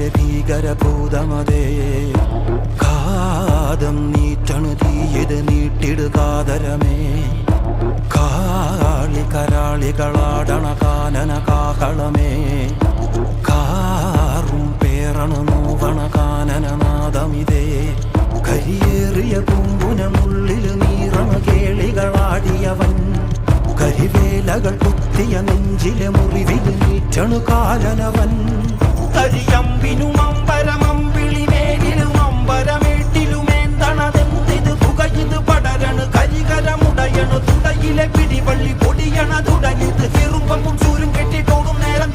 കാട്ടിലെ ഭീകരഭൂതമതേ കാതം നീറ്റണു തീയത് നീട്ടിടുകാതരമേ കാളി കരാളികളാടണ കാനന കാഹളമേ കാറും പേറണു നോവണ കാനനനാദമിതേ കരിയേറിയ പൂമ്പുനമുള്ളിൽ നീറണ കേളികളാടിയവൻ കരിവേലകൾ കുത്തിയ നെഞ്ചിലെ മുറിവിൽ നീറ്റണു കാലനവൻ കരിയമ്പിനും അമ്പരമമ്പിളിമേലിലും അമ്പരമേട്ടിലുമേന്തണതെന്തിത് പുകയിത് പടരണു കരികരമുടയണു തുടയിലെ പിടിവള്ളി പൊടിയണ തുടങ്ങിത് ചെറുമ്പും ചൂരും കെട്ടിട്ടോടും നേരം